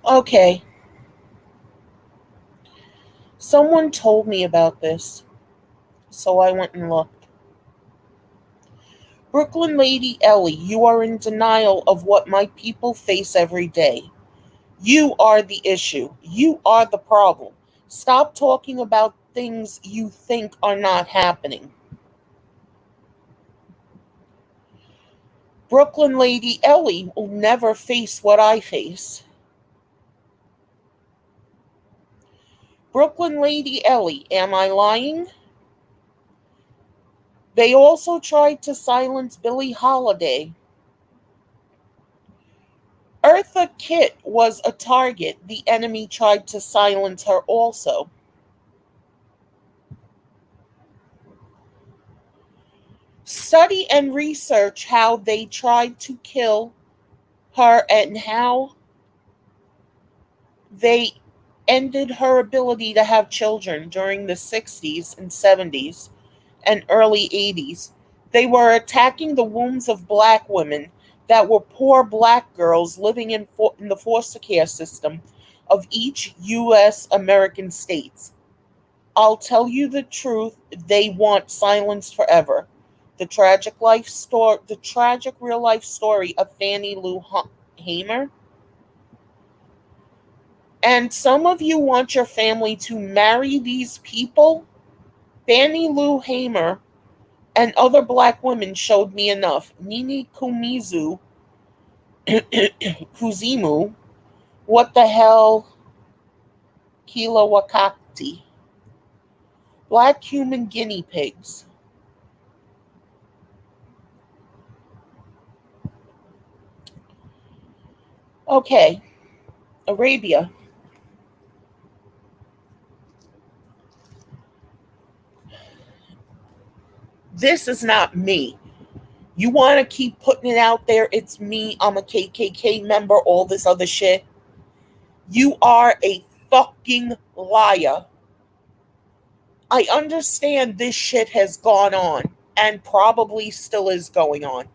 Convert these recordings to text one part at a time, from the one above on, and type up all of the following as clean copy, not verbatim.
Okay, someone told me about this, so I went and looked. Brooklyn Lady Ellie, you are in denial of what my people face every day. You are the issue. You are the problem. Stop talking about things you think are not happening. Brooklyn Lady Ellie will never face what I face. Brooklyn Lady Ellie, am I lying? They also tried to silence Billie Holiday. Eartha Kitt was a target. The enemy tried to silence her also. Study and research how they tried to kill her and how they ended her ability to have children during the 60s and 70s and early 80s. They were attacking the wombs of black women that were poor black girls living in the foster care system of each U.S. American states. I'll tell you the truth, they want silenced forever. The tragic real life story of Fannie Lou Hamer. And some of you want your family to marry these people. Fannie Lou Hamer and other black women showed me enough. Nini Kuzimu, what the hell, Kila Wakati, black human guinea pigs. Okay, Arabia. This is not me. You want to keep putting it out there, it's me, I'm a KKK member, all this other shit. You are a fucking liar. I understand this shit has gone on and probably still is going on,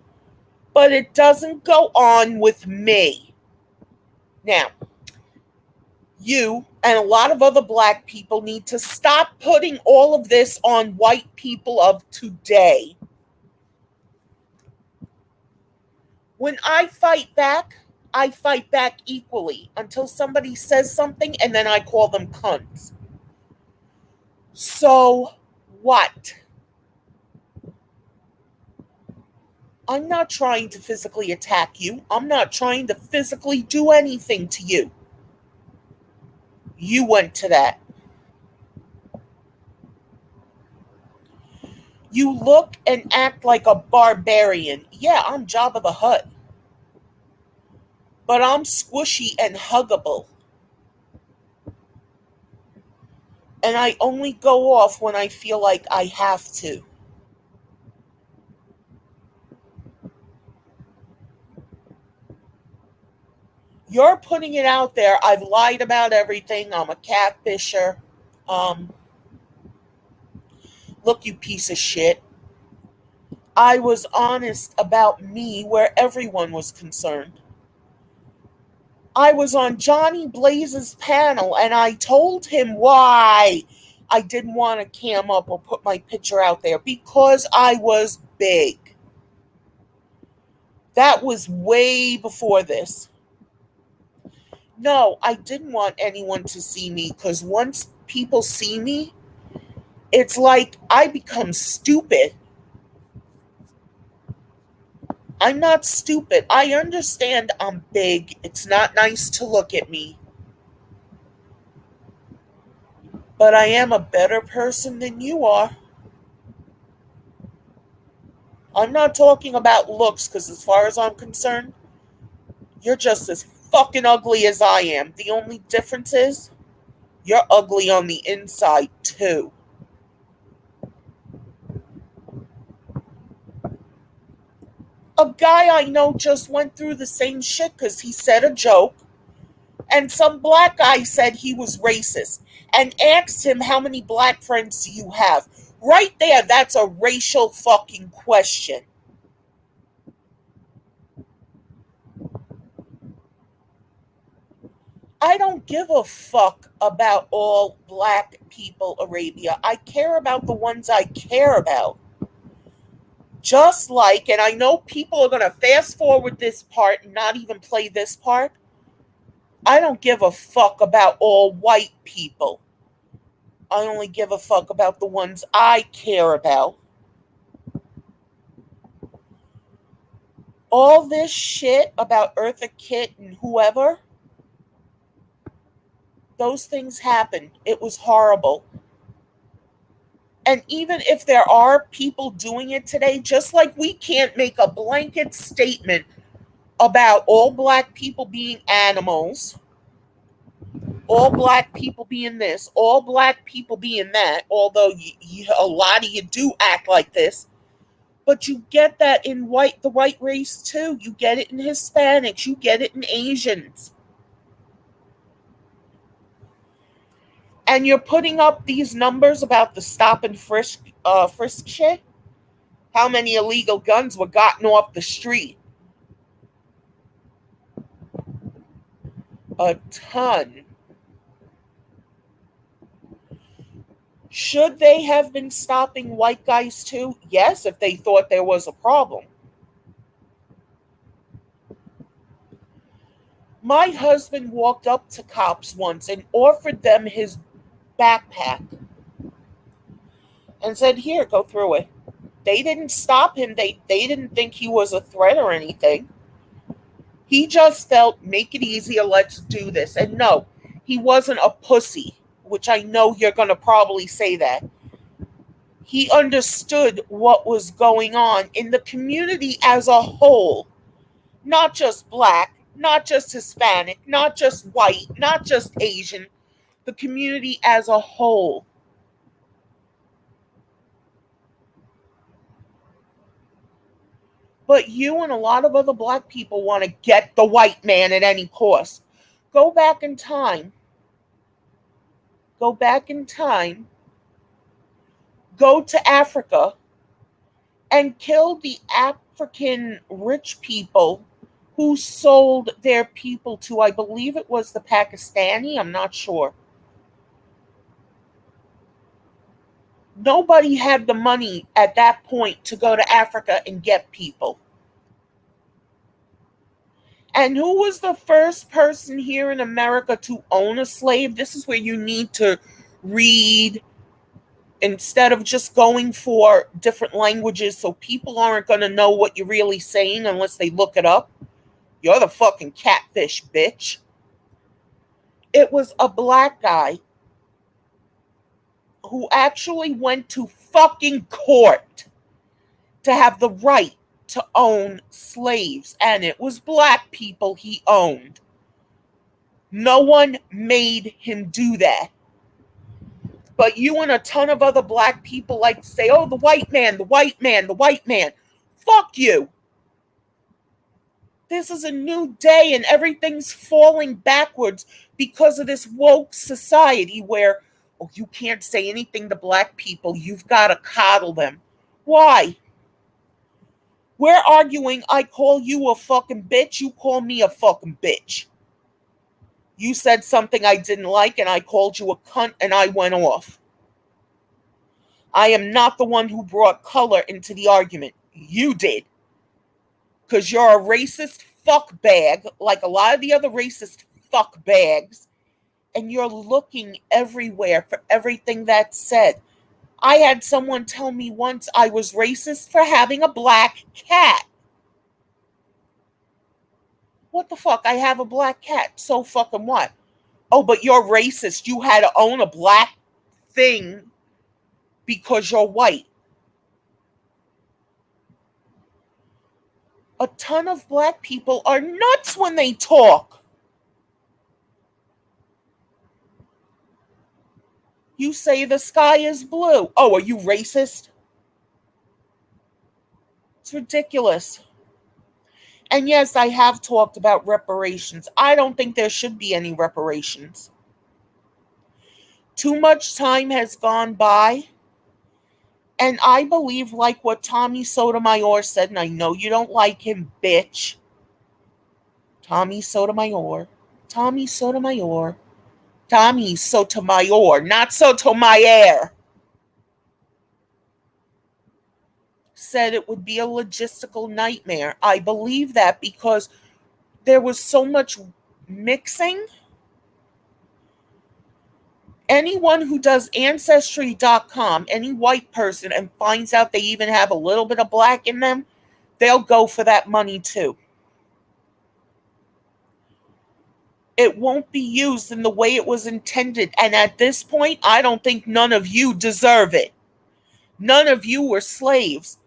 but it doesn't go on with me. Now, you and a lot of other black people need to stop putting all of this on white people of today. When I fight back equally until somebody says something and then I call them cunts. So what? I'm not trying to physically attack you. I'm not trying to physically do anything to you. You went to that. You look and act like a barbarian. Yeah, I'm Jabba the Hutt, but I'm squishy and huggable. And I only go off when I feel like I have to. You're putting it out there. I've lied about everything. I'm a catfisher. Um, Look, you piece of shit. I was honest about me where everyone was concerned. I was on Johnny Blaze's panel and I told him why I didn't want to cam up or put my picture out there because I was big. That was way before this. No, I didn't want anyone to see me because once people see me, it's like I become stupid. I'm not stupid. I understand I'm big. It's not nice to look at me. But I am a better person than you are. I'm not talking about looks because, as far as I'm concerned, you're just as fucking ugly as I am. The only difference is you're ugly on the inside, too. A guy I know just went through the same shit because he said a joke, and some black guy said he was racist and asked him, how many black friends do you have? Right there, that's a racial fucking question. I don't give a fuck about all black people, Arabia. I care about the ones I care about. Just like, and I know people are going to fast forward this part and not even play this part. I don't give a fuck about all white people. I only give a fuck about the ones I care about. All this shit about Eartha Kitt and whoever, those things happened. It was horrible. And even if there are people doing it today, just like we can't make a blanket statement about all black people being animals, all black people being this, all black people being that, although a lot of you do act like this, but you get that in the white race too. You get it in Hispanics, you get it in Asians. And you're putting up these numbers about the stop and frisk shit. How many illegal guns were gotten off the street? A ton. Should they have been stopping white guys too? Yes, if they thought there was a problem. My husband walked up to cops once and offered them his backpack and said, "Here, go through it." They didn't stop him. They didn't think he was a threat or anything. He just felt, make it easier, let's do this. And no, he wasn't a pussy, which I know you're going to probably say that. He understood what was going on in the community as a whole, not just black, not just Hispanic, not just white, not just Asian, the community as a whole. But you and a lot of other black people want to get the white man at any cost. Go back in time. Go back in time. Go to Africa and kill the African rich people who sold their people to, I believe it was the Pakistani, I'm not sure. Nobody had the money at that point to go to Africa and get people. And who was the first person here in America to own a slave? This is where you need to read instead of just going for different languages so people aren't going to know what you're really saying unless they look it up. You're the fucking catfish, bitch. It was a black guy who actually went to fucking court to have the right to own slaves, and it was black people he owned. No one made him do that. But you and a ton of other black people like to say, oh, the white man, the white man, the white man. Fuck you. This is a new day and everything's falling backwards because of this woke society where, oh, you can't say anything to black people. You've got to coddle them. Why? We're arguing, I call you a fucking bitch, you call me a fucking bitch. You said something I didn't like and I called you a cunt and I went off. I am not the one who brought color into the argument. You did. Because you're a racist fuck bag, like a lot of the other racist fuck bags, and you're looking everywhere for everything that's said. I had someone tell me once I was racist for having a black cat. What the fuck? I have a black cat. So fucking what? Oh, but you're racist. You had to own a black thing because you're white. A ton of black people are nuts when they talk. You say the sky is blue. Oh, are you racist? It's ridiculous. And yes, I have talked about reparations. I don't think there should be any reparations. Too much time has gone by. And I believe, like what Tommy Sotomayor said, and I know you don't like him, bitch. Tommy Sotomayor. Tommy Sotomayor. Tommy Sotomayor, not Sotomayor, said it would be a logistical nightmare. I believe that because there was so much mixing. Anyone who does Ancestry.com, any white person, and finds out they even have a little bit of black in them, they'll go for that money too. It won't be used in the way it was intended. And at this point, I don't think none of you deserve it. None of you were slaves.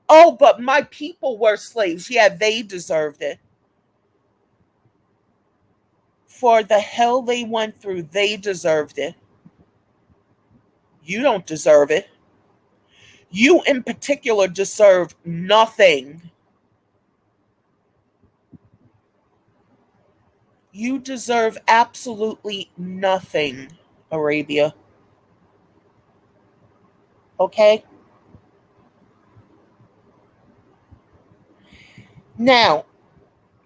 Oh, but my people were slaves. Yeah, they deserved it. For the hell they went through, they deserved it. You don't deserve it. You in particular deserve nothing. You deserve absolutely nothing, Arabia. Okay? Now,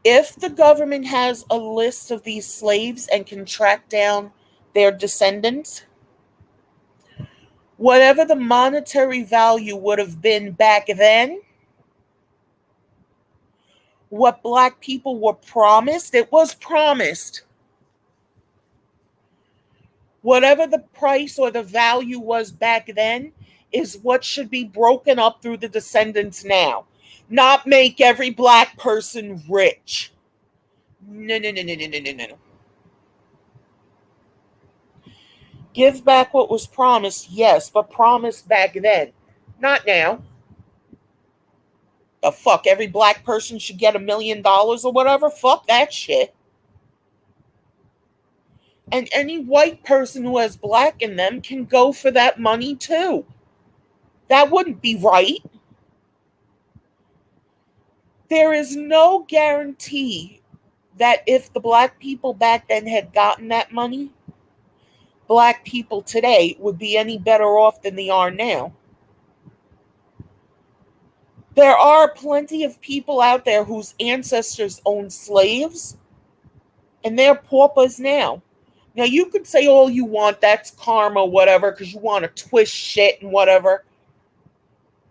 if the government has a list of these slaves and can track down their descendants, whatever the monetary value would have been back then, what black people were promised, it was promised. Whatever the price or the value was back then is what should be broken up through the descendants now. Not make every black person rich. No, no, no, no, no, no, no, no. Give back what was promised, yes, but promised back then. Not now. The fuck, every black person should get $1 million or whatever? Fuck that shit. And any white person who has black in them can go for that money too. That wouldn't be right. There is no guarantee that if the black people back then had gotten that money, black people today would be any better off than they are now. There are plenty of people out there whose ancestors owned slaves, and they're paupers now. Now, you could say all you want, that's karma, whatever, because you want to twist shit and whatever.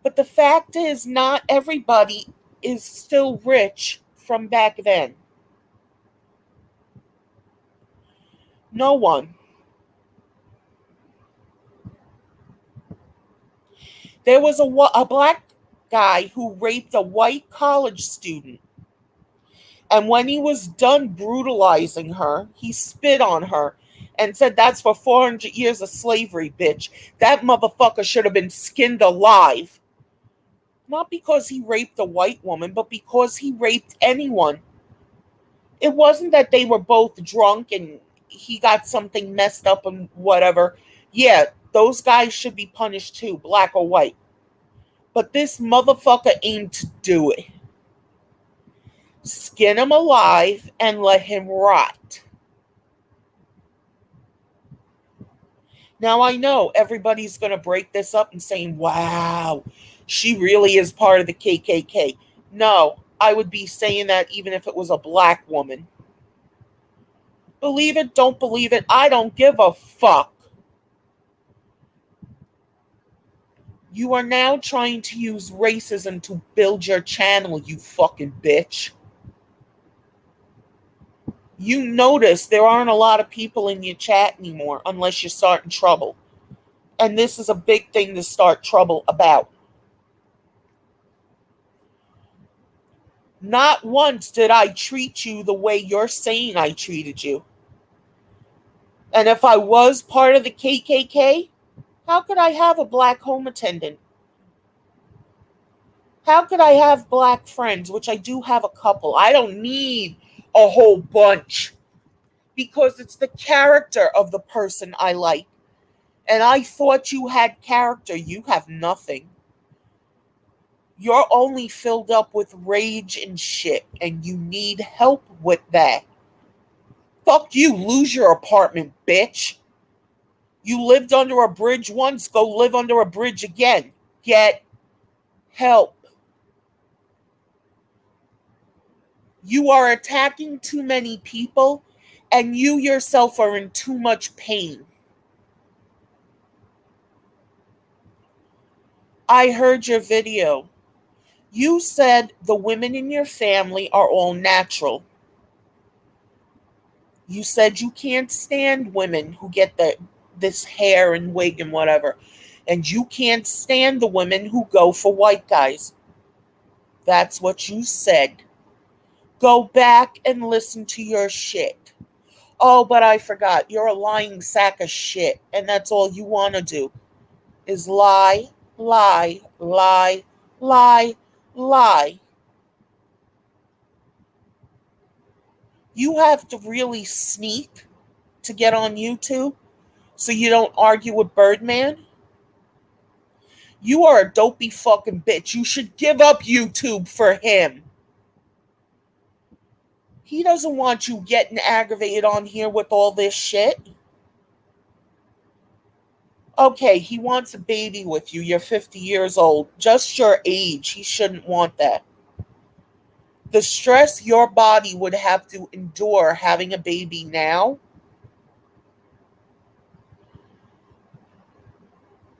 But the fact is, not everybody is still rich from back then. No one. There was a black guy who raped a white college student. And when he was done brutalizing her, he spit on her and said, "That's for 400 years of slavery, bitch. That motherfucker should have been skinned alive." Not because he raped a white woman, but because he raped anyone. It wasn't that they were both drunk and he got something messed up and whatever. Yeah, those guys should be punished too, black or white. But this motherfucker aimed to do it. Skin him alive and let him rot. Now I know everybody's going to break this up and saying, wow, she really is part of the KKK. No, I would be saying that even if it was a black woman. Believe it, don't believe it, I don't give a fuck. You are now trying to use racism to build your channel, you fucking bitch. You notice there aren't a lot of people in your chat anymore unless you're starting trouble. And this is a big thing to start trouble about. Not once did I treat you the way you're saying I treated you. And if I was part of the KKK, how could I have a black home attendant? How could I have black friends, which I do have a couple? I don't need a whole bunch because it's the character of the person I like. And I thought you had character. You have nothing. You're only filled up with rage and shit, and you need help with that. Fuck you, lose your apartment, bitch. You lived under a bridge once, go live under a bridge again. Get help. You are attacking too many people, And you yourself are in too much pain. I heard your video. You said the women in your family are all natural. You said you can't stand women who get this hair and wig and whatever. And you can't stand the women who go for white guys. That's what you said. Go back and listen to your shit. Oh, but I forgot. You're a lying sack of shit. And that's all you want to do is lie, lie, lie, lie, lie. You have to really sneak to get on YouTube so you don't argue with Birdman. You are a dopey fucking bitch. You should give up YouTube for him. He doesn't want you getting aggravated on here with all this shit. Okay, he wants a baby with you. You're 50 years old. Just your age. He shouldn't want that. The stress your body would have to endure having a baby now.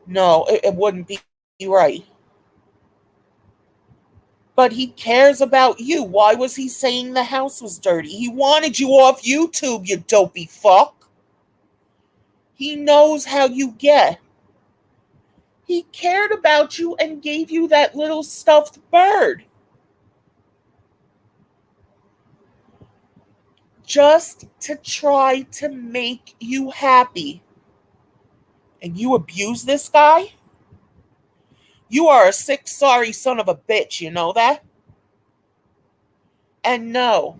No, it wouldn't be right. But he cares about you. Why was he saying the house was dirty? He wanted you off YouTube, you dopey fuck. He knows how you get. He cared about you and gave you that little stuffed bird. Just to try to make you happy. And you abuse this guy? You are a sick, sorry son of a bitch, you know that? And no,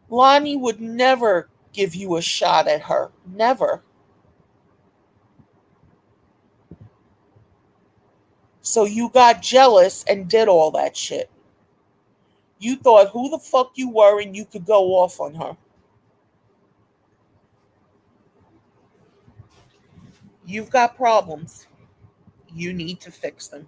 Lonnie would never give you a shot at her. Never. So you got jealous and did all that shit. You thought who the fuck you were and you could go off on her. You've got problems. You need to fix them.